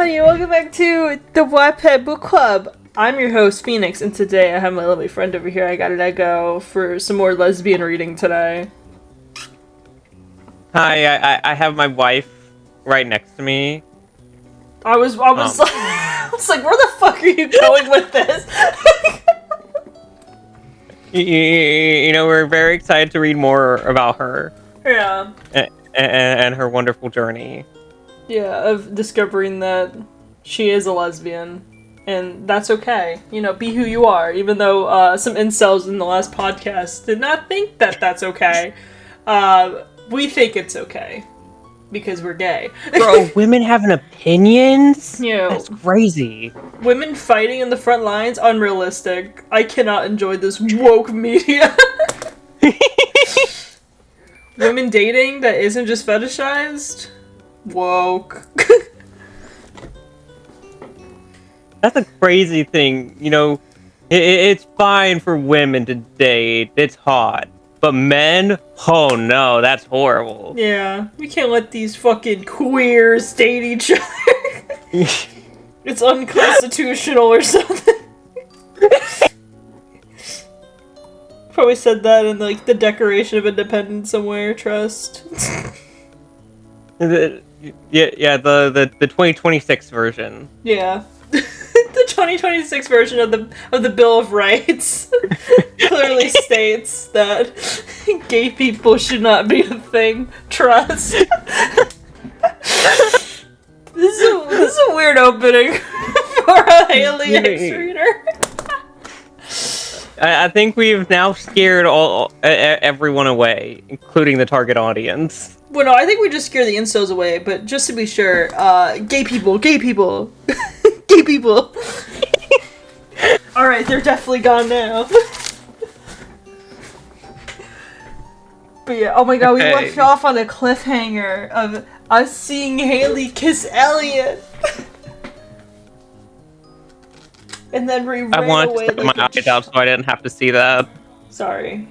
everybody, welcome back to the Wattpad Book Club. I'm your host, Phoenix, and today I have my lovely friend over here. I gotta let go for some more lesbian reading today. Hi, I have my wife right next to me. I was like, where the fuck are you going with this? you know, we're very excited to read more about her. Yeah. And her wonderful journey. Yeah, of discovering that she is a lesbian. And that's okay. You know, be who you are. Even though some incels in the last podcast did not think that that's okay. We think it's okay. Because we're gay. Bro, women having opinions? You know, that's crazy. Women fighting in the front lines? Unrealistic. I cannot enjoy this woke media. Women dating that isn't just fetishized? Woke. That's a crazy thing. You know, it's fine for women to date. It's hot. But men? Oh no, that's horrible. Yeah, we can't let these fucking queers date each other. It's unconstitutional or something. Probably said that in like the Declaration of Independence somewhere, trust. The 2026 version. Yeah. The 2026 version of the Bill of Rights clearly states that gay people should not be a thing. Trust. This is a weird opening for a Haley X reader. I think we've now scared everyone away, including the target audience. Well, no, I think we just scare the incels away, but just to be sure, gay people. Gay people. Alright, they're definitely gone now. But yeah, oh my god, we left off on a cliffhanger of us seeing Haley kiss Elliot. And then we ran I wanted away to take like my eyes out so I didn't have to see that. Sorry.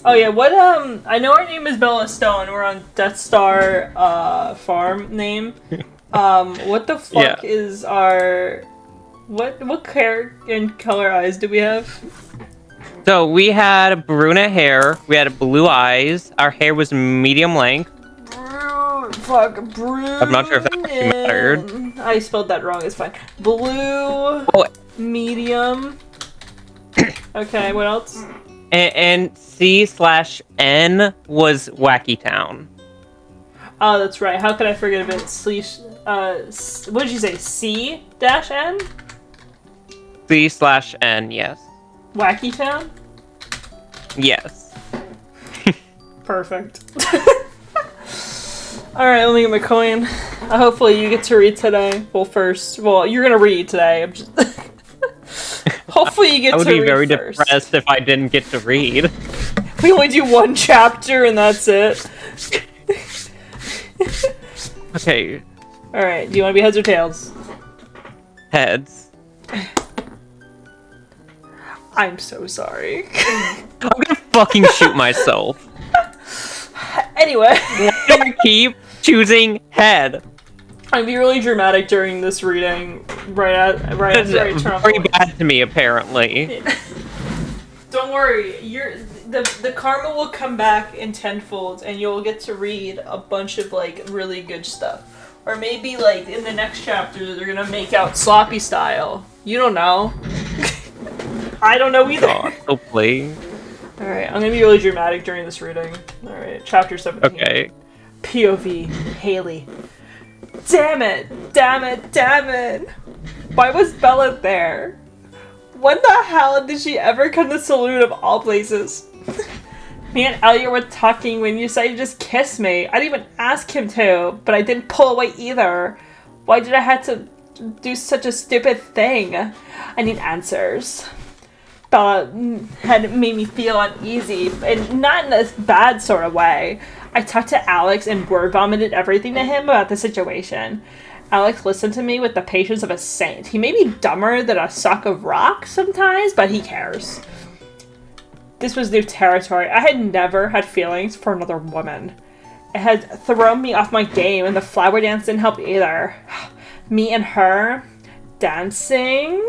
Oh yeah, what I know our name is Bella Stone. We're on Death Star farm name. What the fuck is our what hair and color eyes do we have? So we had brunette hair, we had blue eyes, our hair was medium length. I'm not sure if that actually mattered. I spelled that wrong, it's fine. Blue, medium. Okay, what else? And C/N was Wacky Town. Oh, that's right. How could I forget of it? What did you say? C-N? C/N, yes. Wacky Town? Yes. Perfect. Alright, let me get my coin. Hopefully you get to read today. Well, you're gonna read today. I'm just... Hopefully you get to read. I would be very depressed if I didn't get to read. We only do one chapter and that's it. Okay. Alright, do you want to be heads or tails? Heads. I'm so sorry. I'm gonna fucking shoot myself. Anyway. Why do I keep choosing head? I'd be really dramatic during this reading, right after I turn very bad to me, apparently. Don't worry, the karma will come back in tenfold, and you'll get to read a bunch of like really good stuff, or maybe like in the next chapter they're gonna make out sloppy style. You don't know. I don't know either. God, hopefully. All right, I'm gonna be really dramatic during this reading. All right, chapter 17. Okay. POV Haley. Damn it! Why was Bella there? When the hell did she ever come to Saloon of all places? Me and Elliot were talking when you said you just kissed me. I didn't even ask him to, but I didn't pull away either. Why did I have to do such a stupid thing? I need answers. Bella had made me feel uneasy, and not in a bad sort of way. I talked to Alex and word vomited everything to him about the situation. Alex listened to me with the patience of a saint. He may be dumber than a sock of rock sometimes, but he cares. This was new territory. I had never had feelings for another woman. It had thrown me off my game, and the flower dance didn't help either. Me and her dancing.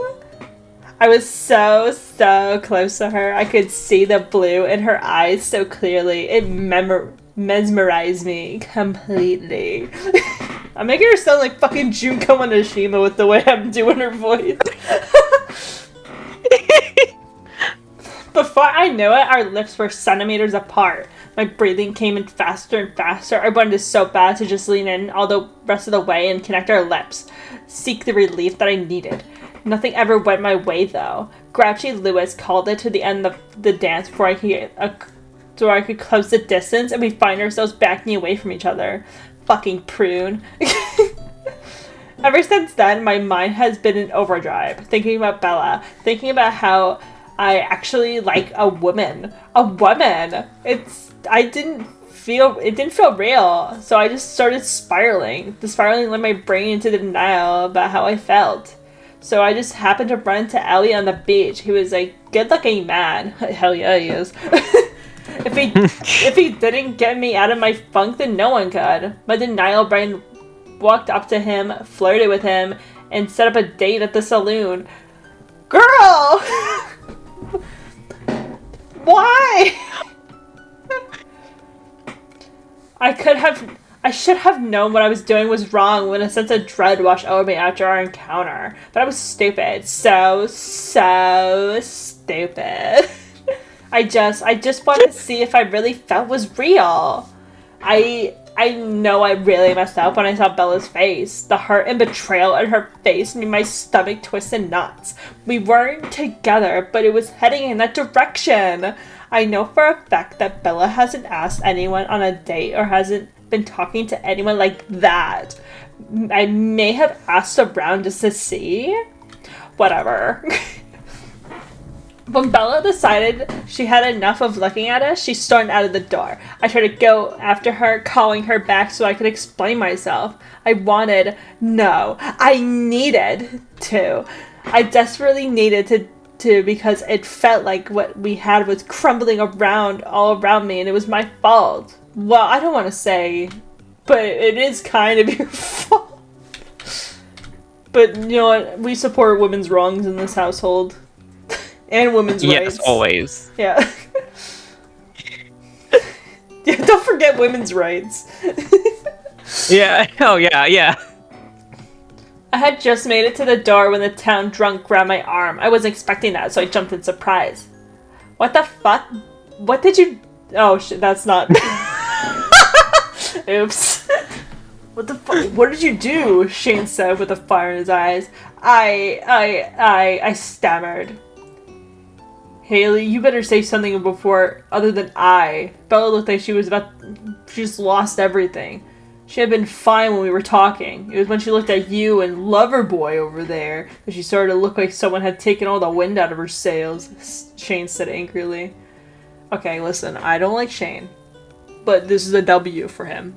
I was so close to her. I could see the blue in her eyes so clearly. It mesmerized me completely. I'm making her sound like fucking Junko Onishima with the way I'm doing her voice. Before I knew it, our lips were centimeters apart. My breathing came in faster and faster. I wanted so bad to just lean in all the rest of the way and connect our lips. Seek the relief that I needed. Nothing ever went my way, though. Grouchy Lewis called it to the end of the dance before I could close the distance, and we find ourselves backing away from each other. Fucking prune. Ever since then, my mind has been in overdrive, thinking about Bella, thinking about how I actually like a woman. It didn't feel real, so I just started spiraling. The spiraling led my brain into denial about how I felt. So I just happened to run into Ellie on the beach. He was a good-looking man. Hell yeah, he is. If he didn't get me out of my funk, then no one could. My denial brain walked up to him, flirted with him, and set up a date at the saloon. Girl! Why? I should have known what I was doing was wrong when a sense of dread washed over me after our encounter. But I was stupid. So stupid. I just wanted to see if I really felt was real. I know I really messed up when I saw Bella's face. The hurt and betrayal in her face made my stomach twist in knots. We weren't together, but it was heading in that direction. I know for a fact that Bella hasn't asked anyone on a date or hasn't been talking to anyone like that. I may have asked around just to see. Whatever. When Bella decided she had enough of looking at us, she stormed out of the door. I tried to go after her, calling her back so I could explain myself. I needed to. I desperately needed to because it felt like what we had was crumbling all around me, and it was my fault. Well, I don't want to say, but it is kind of your fault. But you know what? We support women's wrongs in this household. And women's rights. Yes, always. Yeah. Yeah, don't forget women's rights. Yeah, oh yeah. I had just made it to the door when the town drunk grabbed my arm. I wasn't expecting that, so I jumped in surprise. What the fuck? What did you... Oh, shit, that's not... Oops. What the fuck? What did you do? Shane said with a fire in his eyes. I stammered. Haley, you better say something before other than I. Bella looked like she just lost everything. She had been fine when we were talking. It was when she looked at you and Loverboy over there that she started to look like someone had taken all the wind out of her sails, Shane said angrily. Okay, listen, I don't like Shane, but this is a W for him.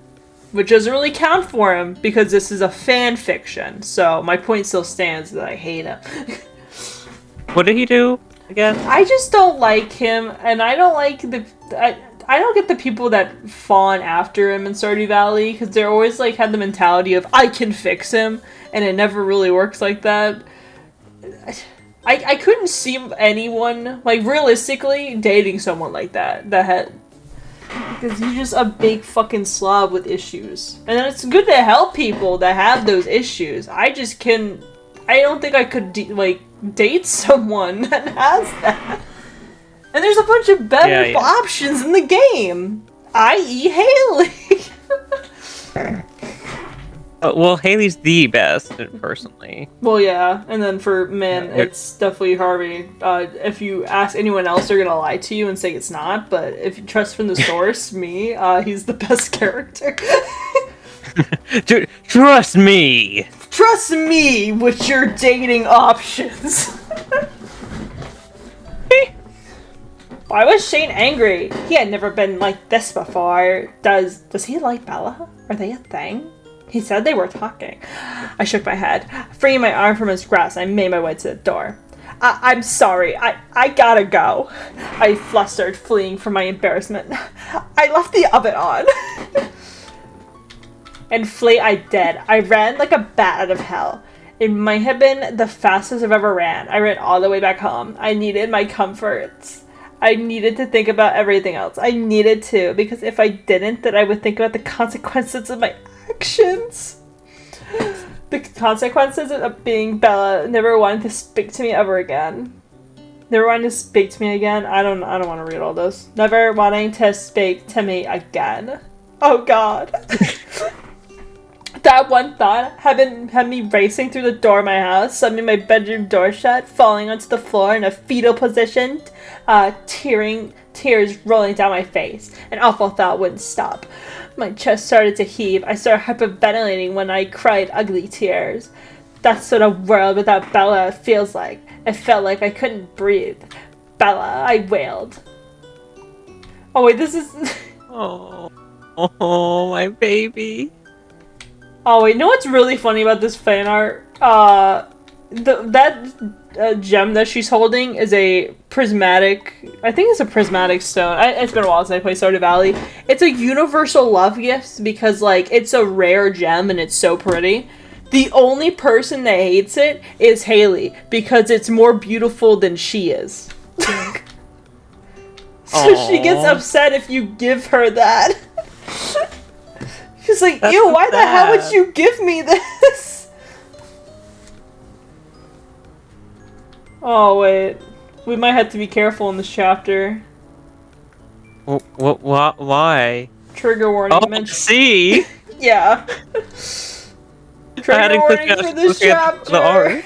Which doesn't really count for him because this is a fan fiction, so my point still stands that I hate him. What did he do? Again? I just don't like him, and I don't like I don't get the people that fawn after him in Stardew Valley, because they're always like had the mentality of I can fix him, and it never really works like that. I couldn't see anyone like realistically dating someone like that had, because he's just a big fucking slob with issues, and it's good to help people that have those issues. I don't think I could date someone that has that. And there's a bunch of better options in the game, i.e. Haley. Well, Haley's the best, personally. Well, yeah, and then for men, it's definitely Harvey. If you ask anyone else, they're gonna lie to you and say it's not, but if you trust from the source, me, he's the best character. Trust me! Trust me with your dating options. Why was Shane angry? He had never been like this before. Does he like Bella? Are they a thing? He said they were talking. I shook my head. Freeing my arm from his grasp, I made my way to the door. I'm sorry. I gotta go. I flustered, fleeing from my embarrassment. I left the oven on. And flee I did. I ran like a bat out of hell. It might have been the fastest I've ever ran. I ran all the way back home. I needed my comforts. I needed to think about everything else. I needed to, because if I didn't, then I would think about the consequences of my actions. The consequences of being Bella, never wanting to speak to me ever again. Never wanting to speak to me again. I don't want to read all this. Never wanting to speak to me again. Oh God. That one thought had me racing through the door of my house, slamming my bedroom door shut, falling onto the floor in a fetal position, tears rolling down my face. An awful thought wouldn't stop. My chest started to heave. I started hyperventilating when I cried ugly tears. That's what a world without Bella feels like. It felt like I couldn't breathe. Bella, I wailed. Oh wait, this is... Oh, my baby. Oh wait, you know what's really funny about this fan art? That gem that she's holding is a prismatic... I think it's a prismatic stone. It's been a while since I played Stardew Valley. It's a universal love gift because, like, it's a rare gem and it's so pretty. The only person that hates it is Haley because it's more beautiful than she is. So she gets upset if you give her that. She's like, that's ew, why the hell would you give me this? Oh, wait. We might have to be careful in this chapter. What? Why? Trigger warning. Oh, see? Yeah. Trigger warning for this chapter.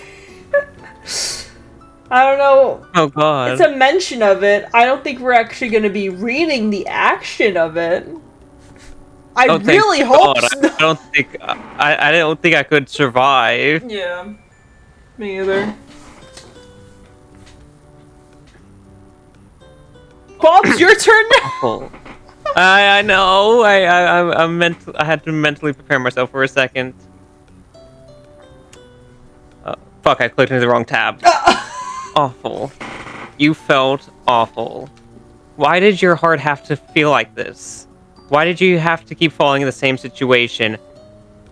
I don't know. Oh, God. It's a mention of it. I don't think we're actually going to be reading the action of it. I really hope so. I don't think I could survive. Yeah. Me either. Bob's your turn now. I know. I had to mentally prepare myself for a second. Fuck! I clicked into the wrong tab. Awful. You felt awful. Why did your heart have to feel like this? Why did you have to keep falling in the same situation?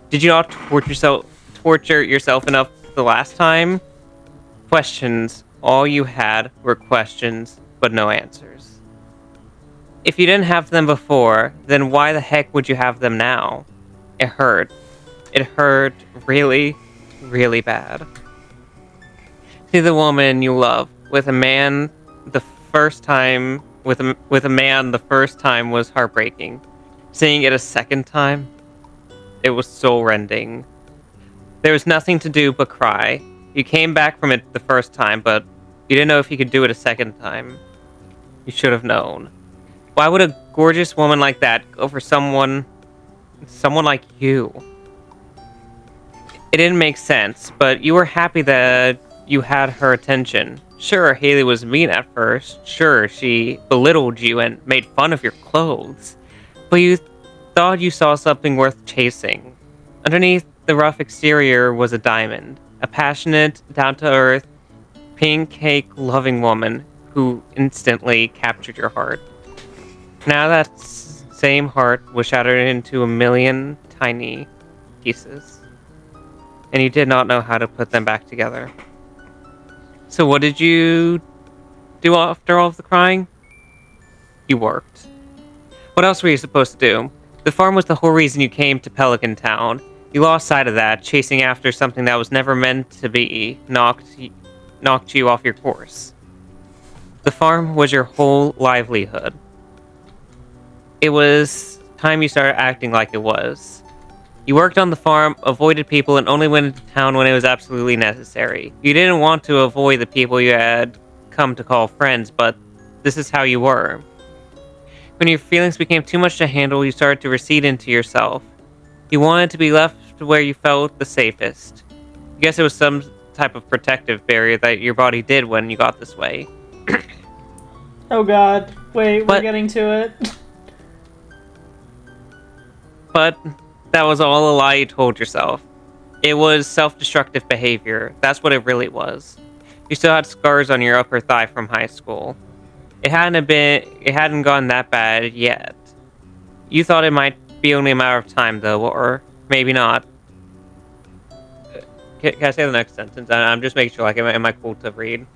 Did you not torture yourself enough the last time? Questions. All you had were questions, but no answers. If you didn't have them before, then why the heck would you have them now? It hurt. It hurt really, really bad. See the woman you love with a man the first time with a man the first time was heartbreaking. Seeing it a second time, it was soul-rending. There was nothing to do but cry. You came back from it the first time, but you didn't know if you could do it a second time. You should have known. Why would a gorgeous woman like that go for someone like you? It didn't make sense, but you were happy that you had her attention. Sure, Haley was mean at first. Sure, she belittled you and made fun of your clothes. But you thought you saw something worth chasing. Underneath the rough exterior was a diamond. A passionate, down-to-earth, pink cake loving woman who instantly captured your heart. Now that same heart was shattered into a million tiny pieces. And you did not know how to put them back together. So what did you do after all of the crying? You worked. What else were you supposed to do? The farm was the whole reason you came to Pelican Town. You lost sight of that, chasing after something that was never meant to be, knocked you off your course. The farm was your whole livelihood. It was time you started acting like it was. You worked on the farm, avoided people, and only went into town when it was absolutely necessary. You didn't want to avoid the people you had come to call friends, but this is how you were. When your feelings became too much to handle, you started to recede into yourself. You wanted to be left where you felt the safest. I guess it was some type of protective barrier that your body did when you got this way. Oh god. Wait, we're getting to it. But that was all a lie you told yourself. It was self-destructive behavior. That's what it really was. You still had scars on your upper thigh from high school. It hadn't gone that bad yet. You thought it might be only a matter of time though, or maybe not. Can I say the next sentence? I'm just making sure, like, am I cool to read?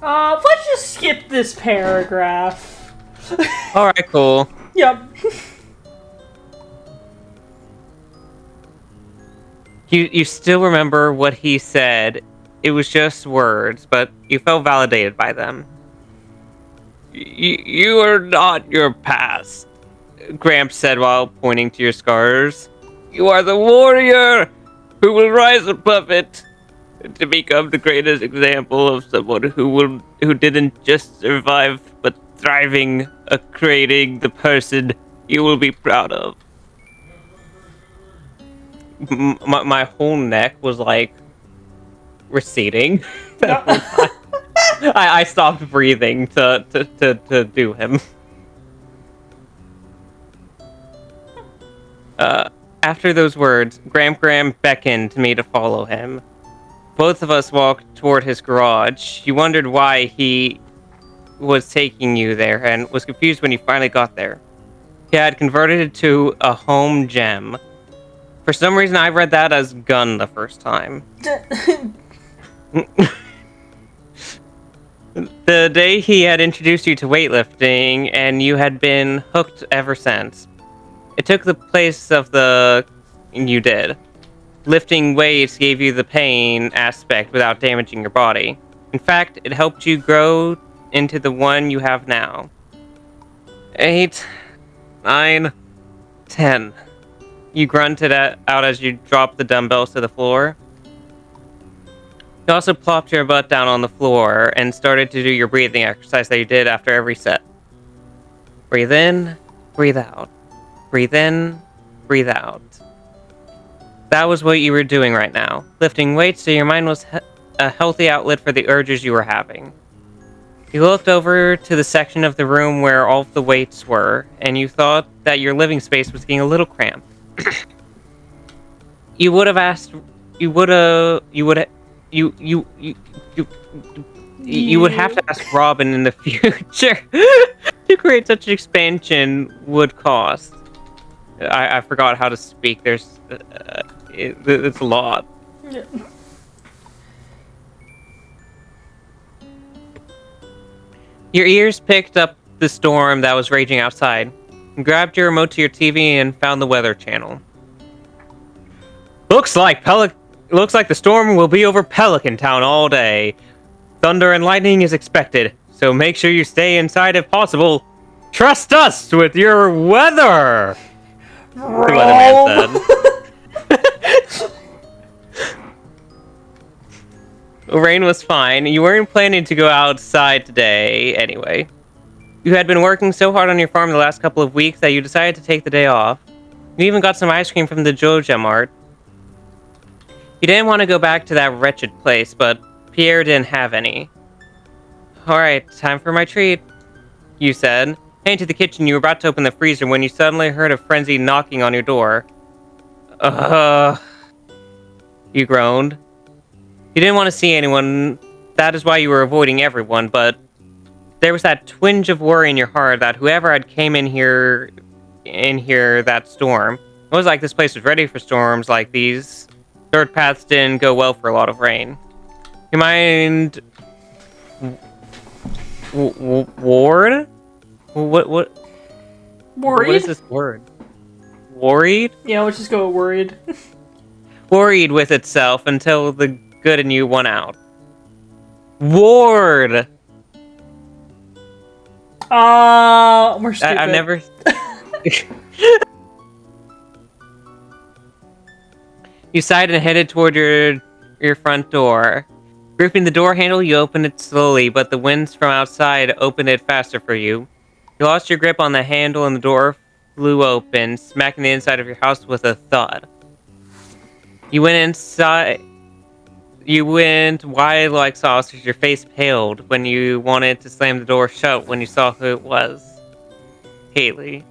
Let's just skip this paragraph. Alright, cool. Yep. You still remember what he said. It was just words, but you felt validated by them. You are not your past, Gramps said while pointing to your scars. You are the warrior who will rise above it to become the greatest example of someone who didn't just survive but thriving, creating the person you will be proud of. My whole neck was like receding. I stopped breathing to do him. After those words, Graham beckoned to me to follow him. Both of us walked toward his garage. You wondered why he was taking you there and was confused when you finally got there. He had converted it to a home gym. For some reason, I read that as gun the first time. The day he had introduced you to weightlifting, and you had been hooked ever since. It took the place of the... you did. Lifting weights gave you the pain aspect without damaging your body. In fact, it helped you grow into the one you have now. 8, 9, 10. You grunted out as you dropped the dumbbells to the floor. You also plopped your butt down on the floor and started to do your breathing exercise that you did after every set. Breathe in, breathe out. Breathe in, breathe out. That was what you were doing right now. Lifting weights so your mind was a healthy outlet for the urges you were having. You looked over to the section of the room where all of the weights were, and you thought that your living space was getting a little cramped. You would have asked... You would have to ask Robin in the future to create such an expansion would cost. I forgot how to speak. There's it's a lot. Yeah. Your ears picked up the storm that was raging outside. You grabbed your remote to your TV and found the weather channel. Looks like the storm will be over Pelican Town all day. Thunder and lightning is expected, so make sure you stay inside if possible. Trust us with your weather! The weatherman said. Rain was fine. You weren't planning to go outside today anyway. You had been working so hard on your farm the last couple of weeks that you decided to take the day off. You even got some ice cream from the Joja Mart. You didn't want to go back to that wretched place, but Pierre didn't have any. Alright, time for my treat, you said. Heading to the kitchen, you were about to open the freezer when you suddenly heard a frenzied knocking on your door. You groaned. You didn't want to see anyone. That is why you were avoiding everyone, but there was that twinge of worry in your heart that whoever had came in here that storm. It was like this place was ready for storms like these. Dirt paths didn't go well for a lot of rain. You mind... Ward? What? Worried? What is this word? Worried? Yeah, let's just go worried. Worried with itself until the good in you won out. Ward! We're stupid. I've never... You sighed and headed toward your front door. Gripping the door handle, you opened it slowly, but the winds from outside opened it faster for you. You lost your grip on the handle and the door flew open, smacking the inside of your house with a thud. You went inside... You went wide like sausage, your face paled when you wanted to slam the door shut when you saw who it was. Haley.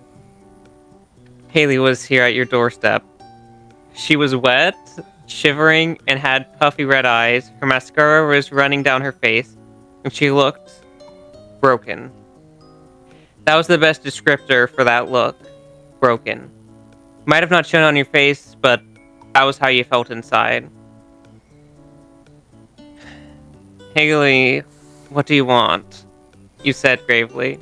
Haley was here at your doorstep. She was wet, shivering, and had puffy red eyes. Her mascara was running down her face, and she looked broken. That was the best descriptor for that look. Broken. Might have not shown on your face, but that was how you felt inside. Haley, what do you want? You said gravely.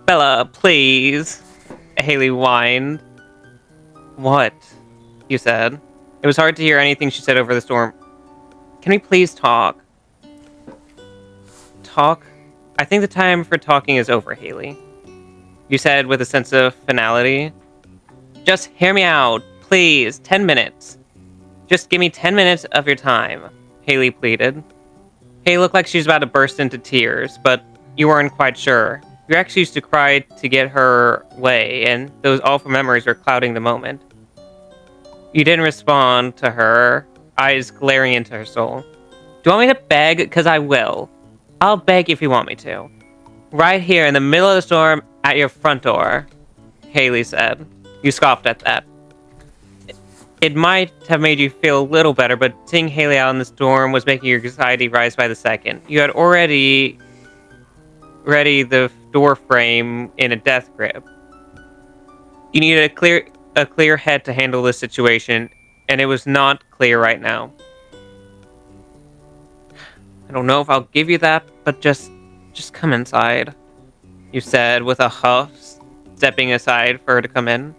Bella, please. Haley whined. What? You said. It was hard to hear anything she said over the storm. Can we please talk? Talk? I think the time for talking is over, Haley. You said with a sense of finality. Just hear me out, please. 10 minutes. Just give me 10 minutes of your time, Haley pleaded. Haley looked like she was about to burst into tears, but you weren't quite sure. You actually used to cry to get her way, and those awful memories were clouding the moment. You didn't respond to her, eyes glaring into her soul. Do you want me to beg? Because I will. I'll beg if you want me to. Right here in the middle of the storm at your front door, Haley said. You scoffed at that. It might have made you feel a little better, but seeing Haley out in the storm was making your anxiety rise by the second. You had already ready the door frame in a death grip. You needed a clear head to handle this situation, and it was not clear right now. I don't know if I'll give you that, but just come inside, you said with a huff, stepping aside for her to come in.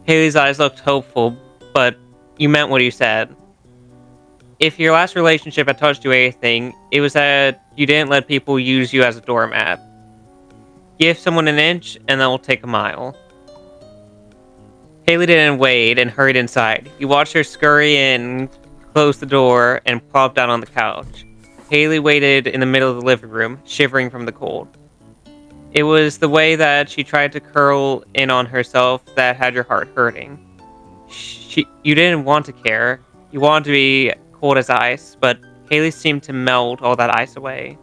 Haley's eyes looked hopeful, but you meant what you said. If your last relationship had taught you anything, it was that you didn't let people use you as a doormat. Give someone an inch, and they'll take a mile. Haley didn't wait and hurried inside. You watched her scurry in, close the door, and plop down on the couch. Haley waited in the middle of the living room, shivering from the cold. It was the way that she tried to curl in on herself that had your heart hurting. You didn't want to care. You wanted to be cold as ice, but Haley seemed to melt all that ice away.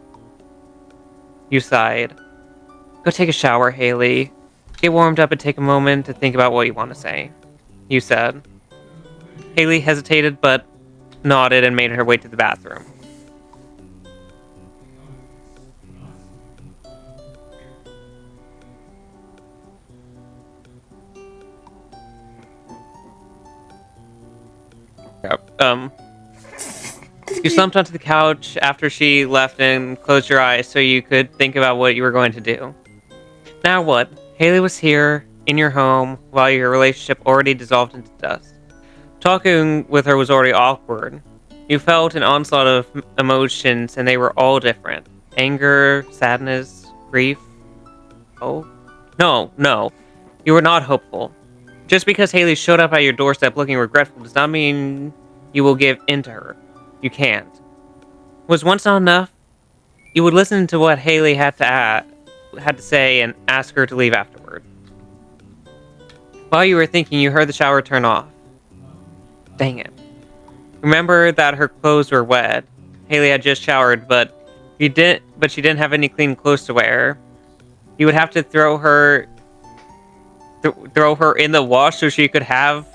You sighed. Go take a shower, Haley. Get warmed up and take a moment to think about what you want to say, you said. Haley hesitated, but nodded and made her way to the bathroom. You slumped onto the couch after she left and closed your eyes so you could think about what you were going to do. Now what? Haley was here, in your home, while your relationship already dissolved into dust. Talking with her was already awkward. You felt an onslaught of emotions, and they were all different. Anger, sadness, grief. Oh? No. You were not hopeful. Just because Haley showed up at your doorstep looking regretful does not mean you will give in to her. You can't. Was once not enough? You would listen to what Haley had to say and ask her to leave afterward. While you were thinking, you heard the shower turn off. Dang it. Remember that her clothes were wet. Haley had just showered, but she didn't have any clean clothes to wear. You would have to throw her in the wash so she could have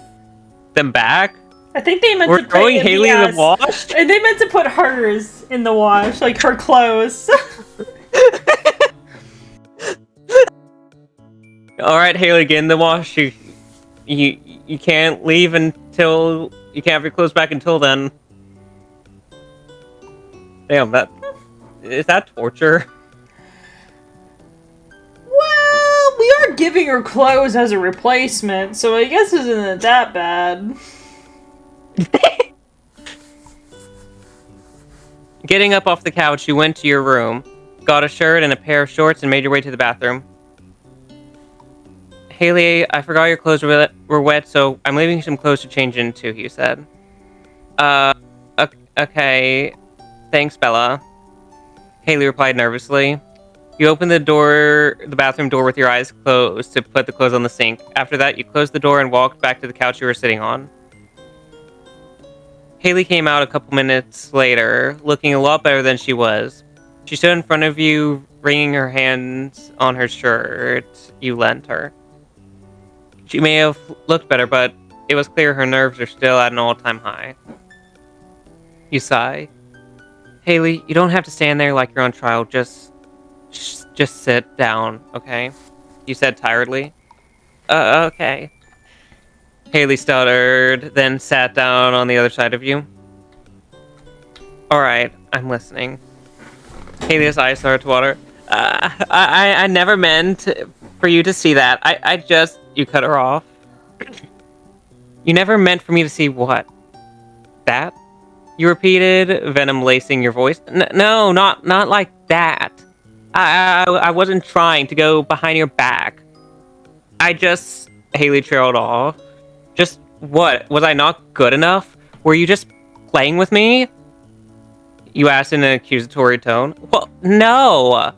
them back. I think they meant We're to throwing Haley in the wash? And they meant to put hers in the wash, like her clothes. Alright, Haley, get in the wash. You can't leave until... You can't have your clothes back until then. Damn, is that torture? Well, we are giving her clothes as a replacement, so I guess it isn't that bad. Getting up off the couch, you went to your room, got a shirt and a pair of shorts, and made your way to the bathroom. Haley, I forgot your clothes were wet, so I'm leaving some clothes to change into, you said. Okay. Thanks, Bella. Haley replied nervously. You opened the bathroom door with your eyes closed to put the clothes on the sink. After that, you closed the door and walked back to the couch you were sitting on. Haley came out a couple minutes later, looking a lot better than she was. She stood in front of you, wringing her hands on her shirt you lent her. She may have looked better, but it was clear her nerves are still at an all-time high. You sigh. Haley, you don't have to stand there like you're on trial. Just sit down, okay? You said tiredly. Okay. Haley stuttered, then sat down on the other side of you. Alright, I'm listening. Haley's eyes started to water. I never meant for you to see that. I just... You cut her off. You never meant for me to see what? That? You repeated, venom lacing your voice. No, not like that. I wasn't trying to go behind your back. I just... Haley trailed off. Just what? Was I not good enough? Were you just playing with me? You asked in an accusatory tone. Well, no.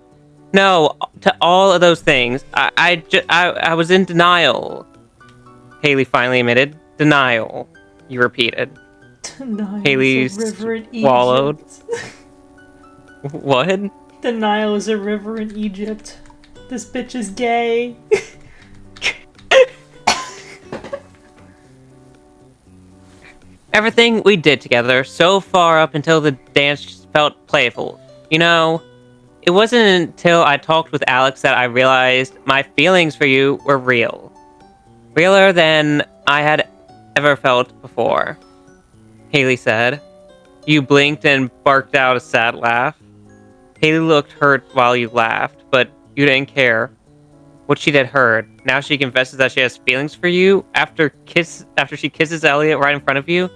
No, to all of those things. I was in denial. Haley finally admitted. Denial. You repeated. The Haley Nile's a river in swallowed. Egypt. What? The Nile is a river in Egypt. This bitch is gay. Everything we did together so far up until the dance felt playful. You know, it wasn't until I talked with Alex that I realized my feelings for you were real. Realer than I had ever felt before. Haley said. You blinked and barked out a sad laugh. Haley looked hurt while you laughed, but you didn't care what she had heard. Now she confesses that she has feelings for you after she kisses Elliot right in front of you.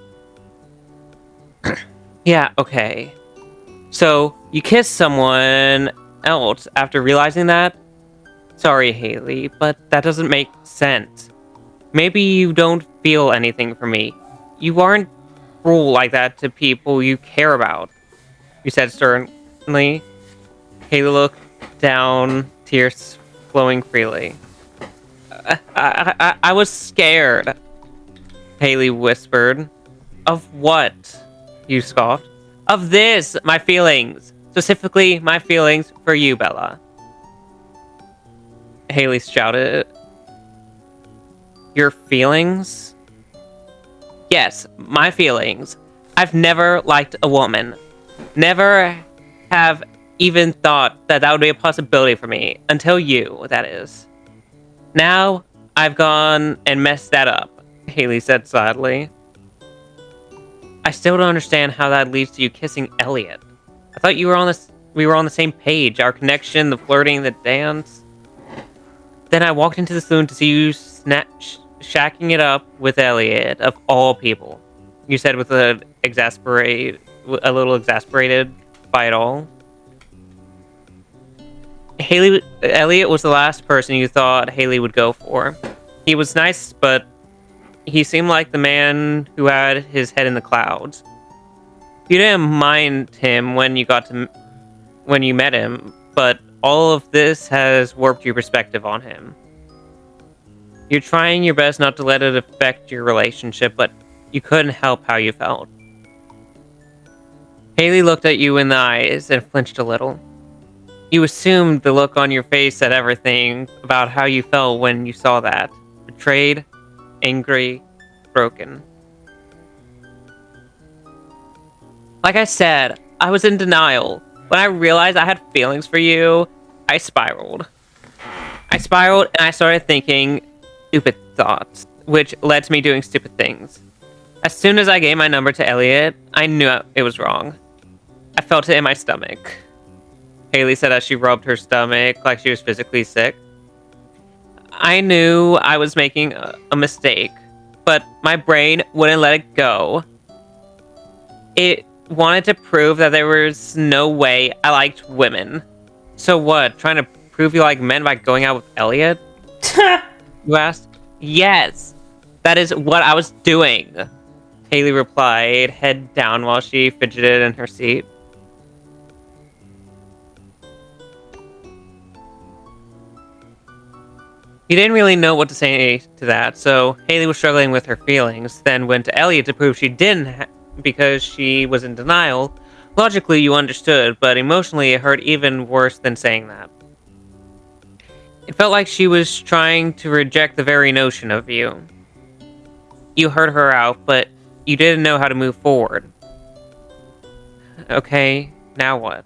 Yeah, okay. So, you kissed someone else after realizing that? Sorry, Haley, but that doesn't make sense. Maybe you don't feel anything for me. You aren't cruel like that to people you care about, you said sternly. Haley looked down, tears flowing freely. I was scared, Haley whispered. Of what? You scoffed. Of this, my feelings. Specifically, my feelings for you, Bella. Haley shouted. Your feelings? Yes, my feelings. I've never liked a woman. Never have even thought that that would be a possibility for me. Until you, that is. Now, I've gone and messed that up, Haley said sadly. I still don't understand how that leads to you kissing Elliot. I thought we were on the same page. Our connection, the flirting, the dance. Then I walked into the saloon to see you shacking it up with Elliot, of all people. You said with a little exasperated by it all. Elliot was the last person you thought Haley would go for. He was nice, but he seemed like the man who had his head in the clouds. You didn't mind him when you met him, but all of this has warped your perspective on him. You're trying your best not to let it affect your relationship, but you couldn't help how you felt. Haley looked at you in the eyes and flinched a little. You assumed the look on your face said everything about how you felt when you saw that. Betrayed, angry, broken. Like I said, I was in denial. When I realized I had feelings for you, I spiraled. And I started thinking stupid thoughts, which led to me doing stupid things. As soon as I gave my number to Elliot, I knew it was wrong. I felt it in my stomach. Haley said as she rubbed her stomach like she was physically sick. I knew I was making a mistake, but my brain wouldn't let it go. It wanted to prove that there was no way I liked women. So what, trying to prove you like men by going out with Elliot? You asked? Yes, that is what I was doing, Haley replied, head down while she fidgeted in her seat. He didn't really know what to say to that, so Haley was struggling with her feelings, then went to Elliot to prove she didn't because she was in denial. Logically, you understood, but emotionally it hurt even worse than saying that. It felt like she was trying to reject the very notion of you. You heard her out, but you didn't know how to move forward. Okay, now what?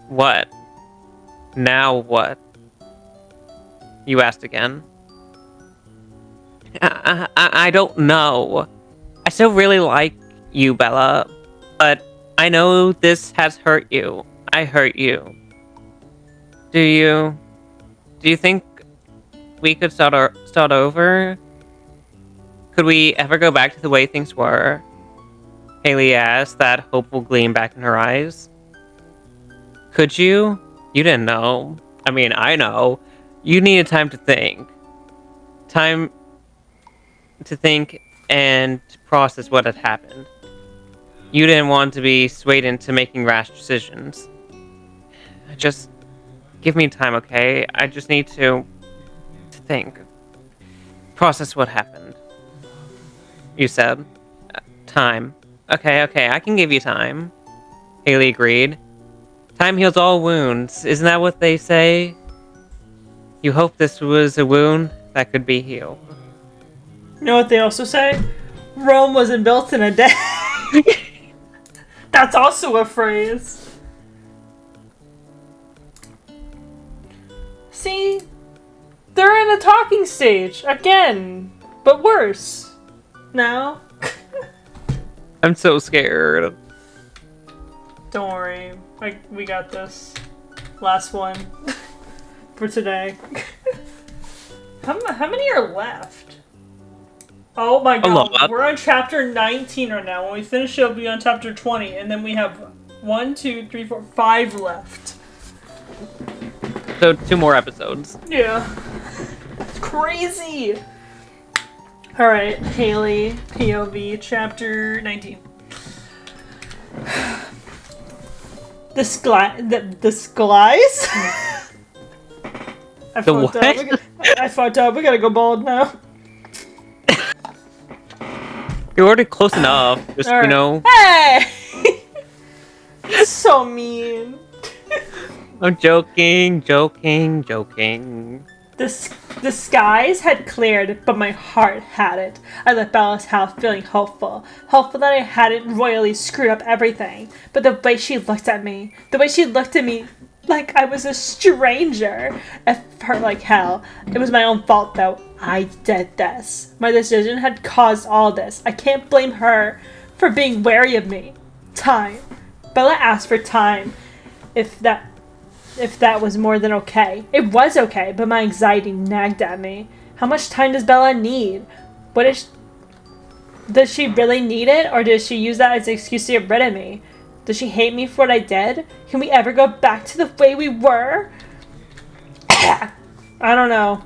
What? Now what? You asked again. I don't know. I still really like you, Bella, but I know this has hurt you. I hurt you. Do you think we could start over? Could we ever go back to the way things were? Haley asked, that hopeful gleam back in her eyes. Could you? You didn't know. I mean, I know. You needed time to think. Time to think and process what had happened. You didn't want to be swayed into making rash decisions. Just give me time, okay? I just need to think. Process what happened. You said. Time. Okay, I can give you time. Haley agreed. Time heals all wounds. Isn't that what they say? You hope this was a wound that could be healed. You know what they also say? Rome wasn't built in a day. That's also a phrase. See? They're in a talking stage. Again. But worse. Now. I'm so scared. Don't worry. We got this. Last one. For today. How many are left? Oh my god. We're on chapter 19 right now. When we finish it, we'll be on chapter 20. And then we have 1, 2, 3, 4, 5 left. So 2 more episodes. Yeah. It's crazy. Alright, Haley, POV, chapter 19. The skies? I fucked up. We gotta go bald now. You're already close enough. Just, right. You know. Hey! So mean. I'm joking. The skies had cleared, but my heart hadn't. I left Bella's house feeling hopeful that I hadn't royally screwed up everything. But the way she looked at me like I was a stranger, it hurt like hell. It was my own fault though. I did this. My decision had caused all this. I can't blame her for being wary of me. Time. Bella asked for time. If that was more than okay. It was okay, but my anxiety nagged at me. How much time does Bella need? Does she really need it, or does she use that as an excuse to get rid of me? Does she hate me for what I did? Can we ever go back to the way we were? I don't know.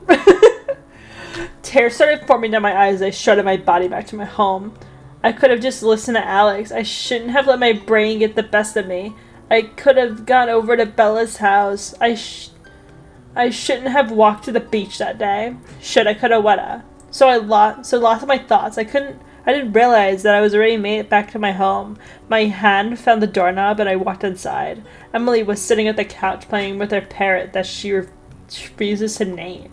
Tears started forming down my eyes as I shredded my body back to my home. I could have just listened to Alex. I shouldn't have let my brain get the best of me. I could have gone over to Bella's house. I shouldn't have walked to the beach that day. Shoulda, coulda, woulda. So lost my thoughts. I didn't realize that I was already made it back to my home. My hand found the doorknob and I walked inside. Emily was sitting at the couch playing with her parrot that she refuses to name.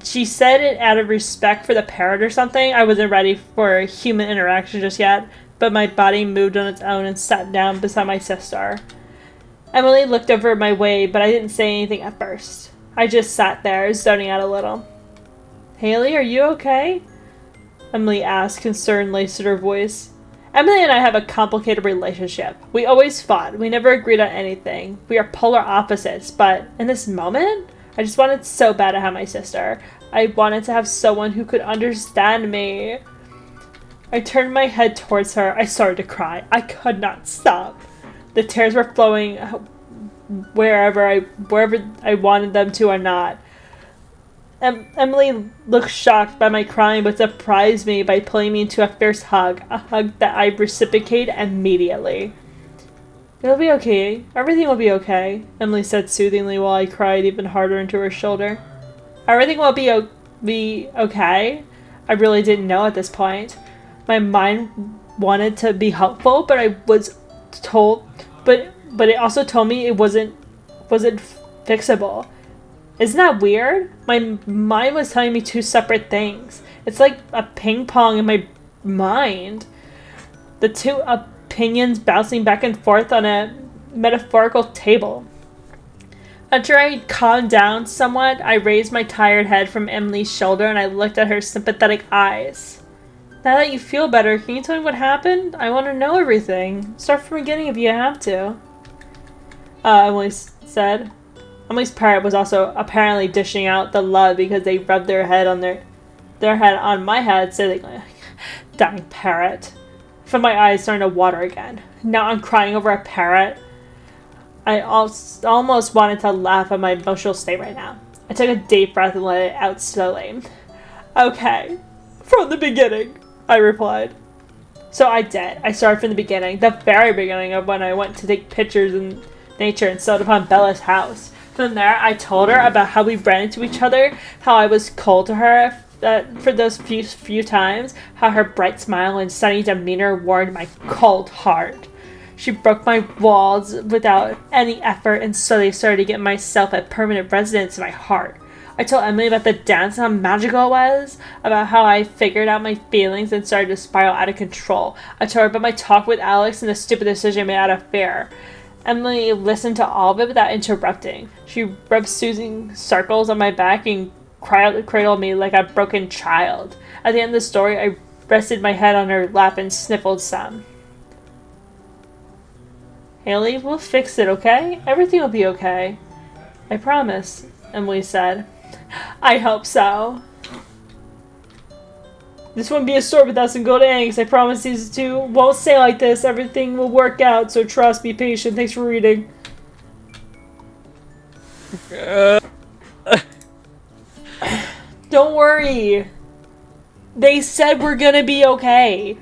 She said it out of respect for the parrot or something. I wasn't ready for human interaction just yet, but my body moved on its own and sat down beside my sister. Emily looked over my way, but I didn't say anything at first. I just sat there, zoning out a little. Haley, are you okay? Emily asked, concern laced in her voice. Emily and I have a complicated relationship. We always fought. We never agreed on anything. We are polar opposites, but in this moment, I just wanted so bad to have my sister. I wanted to have someone who could understand me. I turned my head towards her. I started to cry. I could not stop. The tears were flowing wherever I wanted them to or not. Emily looked shocked by my crying, but surprised me by pulling me into a fierce hug. A hug that I reciprocated immediately. It'll be okay. Everything will be okay, Emily said soothingly while I cried even harder into her shoulder. Everything will be okay? I really didn't know at this point. My mind wanted to be helpful, but I was told, but it also told me it wasn't fixable. Isn't that weird? My mind was telling me 2 separate things. It's like a ping pong in my mind. The 2 opinions bouncing back and forth on a metaphorical table. After I calmed down somewhat, I raised my tired head from Emily's shoulder and I looked at her sympathetic eyes. Now that you feel better, can you tell me what happened? I want to know everything. Start from the beginning if you have to. Emily said. Emily's parrot was also apparently dishing out the love because they rubbed their head on their head on my head, saying, "Dying parrot." I felt my eyes starting to water again. Now I'm crying over a parrot. I almost wanted to laugh at my emotional state right now. I took a deep breath and let it out slowly. Okay, from the beginning, I replied. So I did. I started from the beginning, the very beginning of when I went to take pictures in nature and stumbled upon Bella's house. From there, I told her about how we ran into each other, how I was cold to her for those few times, how her bright smile and sunny demeanor warmed my cold heart. She broke my walls without any effort and slowly started to get myself a permanent residence in my heart. I told Emily about the dance and how magical it was, about how I figured out my feelings and started to spiral out of control. I told her about my talk with Alex and the stupid decision I made out of fear. Emily listened to all of it without interrupting. She rubbed soothing circles on my back and cradled me like a broken child. At the end of the story, I rested my head on her lap and sniffled some. Haley, we'll fix it, okay? Everything will be okay. I promise, Emily said. I hope so. This won't be a story without some golden eggs. I promise these two won't stay like this. Everything will work out, so trust, be patient. Thanks for reading. Don't worry. They said we're gonna be okay.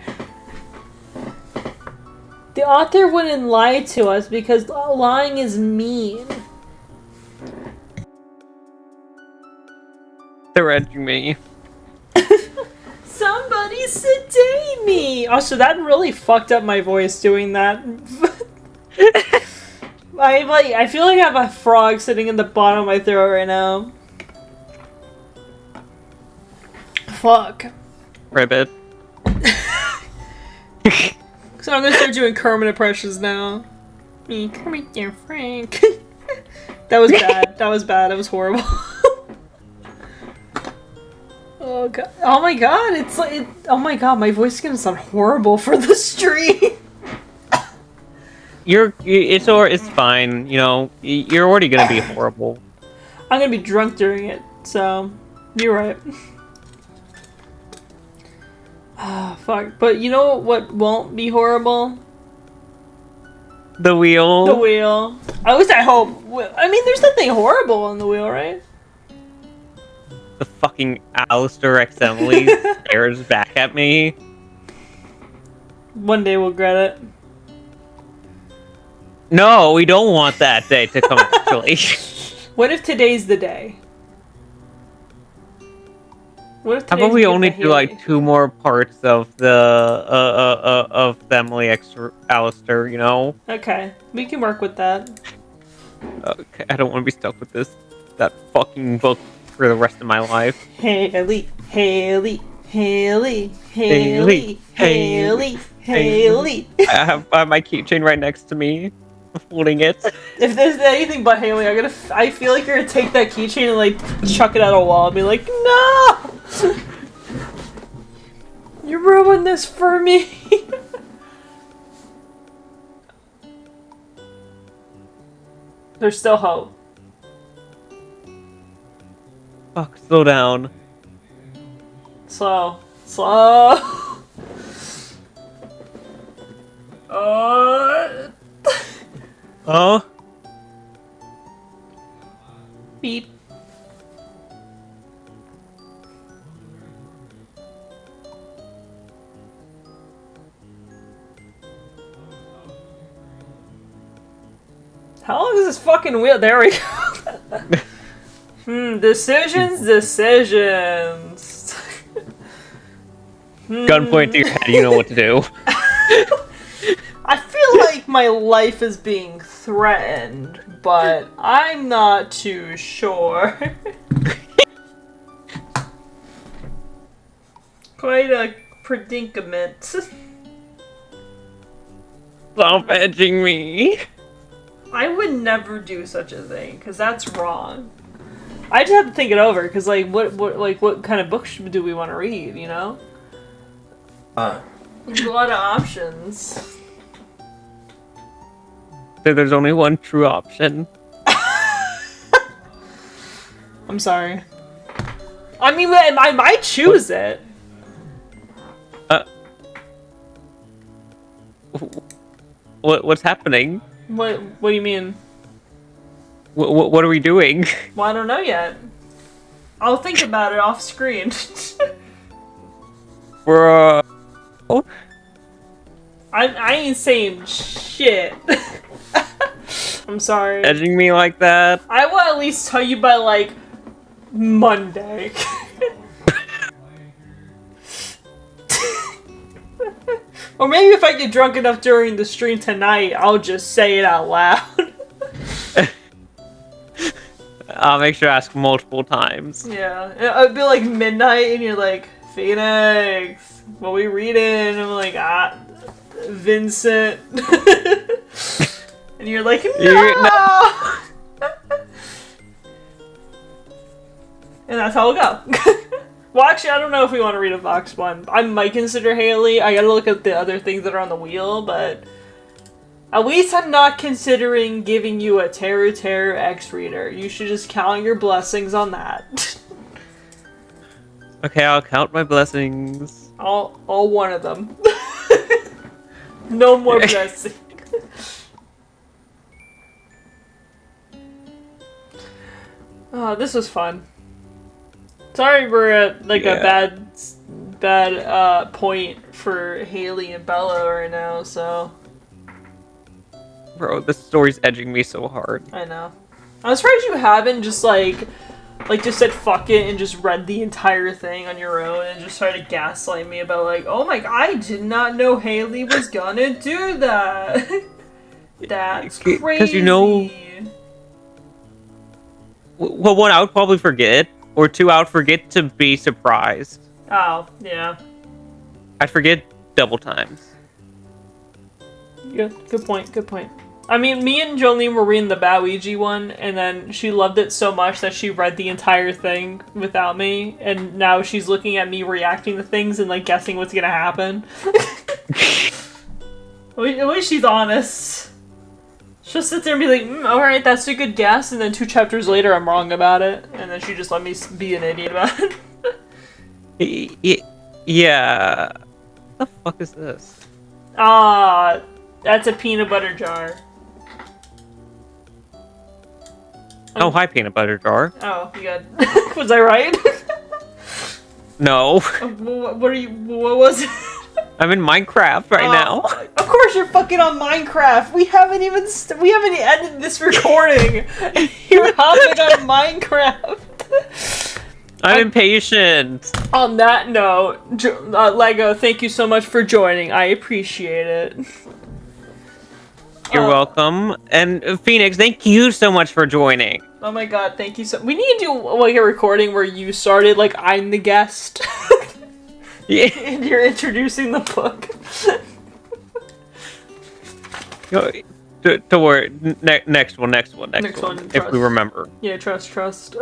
The author wouldn't lie to us because lying is mean. They're edging me. Somebody sedate me! Also, that really fucked up my voice doing that. I feel like I have a frog sitting in the bottom of my throat right now. Fuck. Ribbit. So I'm gonna start doing Kermit impressions now. Me, Kermit, dear Frank. That was bad. That was bad. That was horrible. Oh god! Oh my god! It's like, oh my god! My voice is gonna sound horrible for the stream. It's fine. You know, you're already gonna be horrible. I'm gonna be drunk during it, so you're right. Ah, fuck. But you know what won't be horrible? The wheel. The wheel. At least I hope. I mean, there's nothing horrible on the wheel, right? The fucking Alistair X Emily stares back at me. One day we'll regret it. No, we don't want that day to come actually. What if today's the day? What if How about we only do like 2 more parts of the of Emily X Alistair, you know? Okay, we can work with that. Okay, I don't want to be stuck with that fucking book for the rest of my life. Haley, Haley, Haley, Haley, Haley, Haley. I have my keychain right next to me. I'm holding it. If there's anything but Haley, I feel like you're gonna take that keychain and like chuck it at a wall and be like, no! You ruined this for me. There's still hope. Fuck, slow down. Slow. Slow. Oh? Beep. How long is this fucking wheel? There we go. Decisions. Gunpoint to your head, you know what to do. I feel like my life is being threatened, but I'm not too sure. Quite a predicament. Stop edging me. I would never do such a thing, because that's wrong. I just have to think it over, because, like, what kind of books do we want to read, you know? There's a lot of options. There's only one true option. I'm sorry. I mean, I might choose it. What's happening? What do you mean? What are we doing? Well, I don't know yet. I'll think about it off screen. Bro. I ain't saying shit. I'm sorry. Edging me like that? I will at least tell you by, like, Monday. Or maybe if I get drunk enough during the stream tonight, I'll just say it out loud. I'll make sure to ask multiple times. Yeah. It'll be like midnight and you're like, Phoenix, what we reading? I'm like, Vincent. And you're like, no! And that's how it'll go. Well, actually, I don't know if we want to read a Vox one. I might consider Haley. I gotta look at the other things that are on the wheel, but at least I'm not considering giving you a Terror X reader. You should just count your blessings on that. Okay, I'll count my blessings. All one of them. No more blessing. Oh, this was fun. Sorry we're at, like, a bad point for Haley and Bella right now, so... Bro, this story's edging me so hard. I know. I'm surprised you haven't just, like, just said fuck it and just read the entire thing on your own and just tried to gaslight me about, like, oh my god, I did not know Haley was gonna do that. That's crazy. Because, you know... Well, one, I would probably forget. Or two, I would forget to be surprised. Oh, yeah. I'd forget double times. Yeah, good point, good point. I mean, me and Jolene were reading the Bowiji one, and then she loved it so much that she read the entire thing without me, and now she's looking at me reacting to things and, like, guessing what's gonna happen. At least she's honest. She'll sit there and be like, alright, that's a good guess, and then 2 chapters later I'm wrong about it, and then she just let me be an idiot about it. Yeah. What the fuck is this? That's a peanut butter jar. Oh, hi, peanut butter jar. Oh, good. Was I right? No. What was it? I'm in Minecraft right now. Of course you're fucking on Minecraft. We haven't even ended this recording. You're hopping on Minecraft. I'm impatient. On that note, Lego, thank you so much for joining. I appreciate it. You're welcome. And Phoenix, thank you so much for joining. Oh my god, thank you so. We need to do, like, a recording where you started, like, I'm the guest. Yeah. And you're introducing the book. Don't worry. Next one. If we remember. Yeah, trust.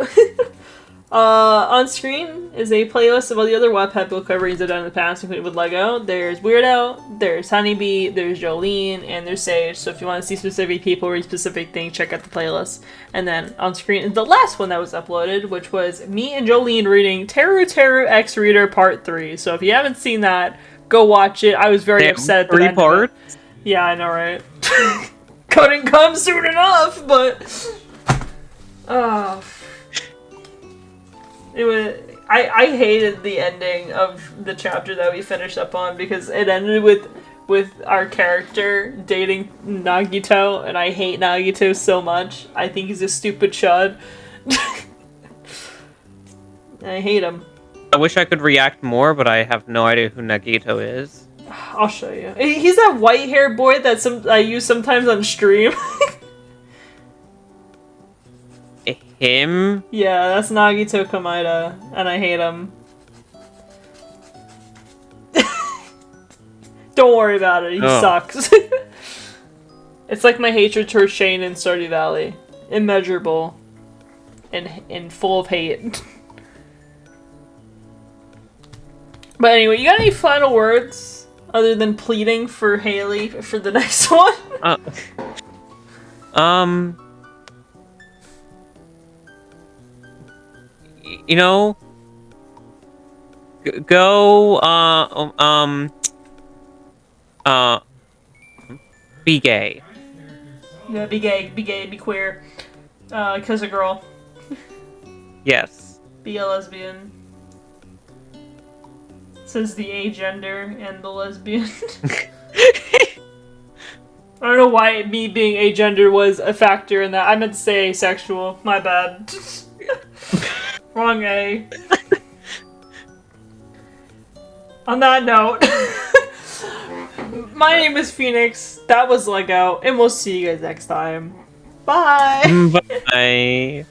On screen is a playlist of all the other Wattpad book coverings I've done in the past, including with Lego. There's Weirdo, there's Honeybee, there's Jolene, and there's Sage. So if you want to see specific people read specific things, check out the playlist. And then on screen is the last one that was uploaded, which was me and Jolene reading Terror X Reader Part 3. So if you haven't seen that, go watch it. I was very upset at the 3 end parts? of it. Yeah, I know, right? Couldn't come soon enough, but... It was. I hated the ending of the chapter that we finished up on because it ended with our character dating Nagito, and I hate Nagito so much. I think he's a stupid chud. I hate him. I wish I could react more, but I have no idea who Nagito is. I'll show you. He's that white hair boy that I use sometimes on stream. Him? Yeah, that's Nagito Komaeda, and I hate him. Don't worry about it, he sucks. It's like my hatred towards Shane in Stardew Valley. Immeasurable. And full of hate. But anyway, you got any final words? Other than pleading for Haley for the next one? You know... Go, be gay. Yeah, be gay, be queer. Kiss a girl. Yes. Be a lesbian. Says the agender and the lesbian. I don't know why me being agender was a factor in that. I meant to say asexual. My bad. Wrong A. On that note, my name is Phoenix. That was Lego, and we'll see you guys next time. Bye! Bye.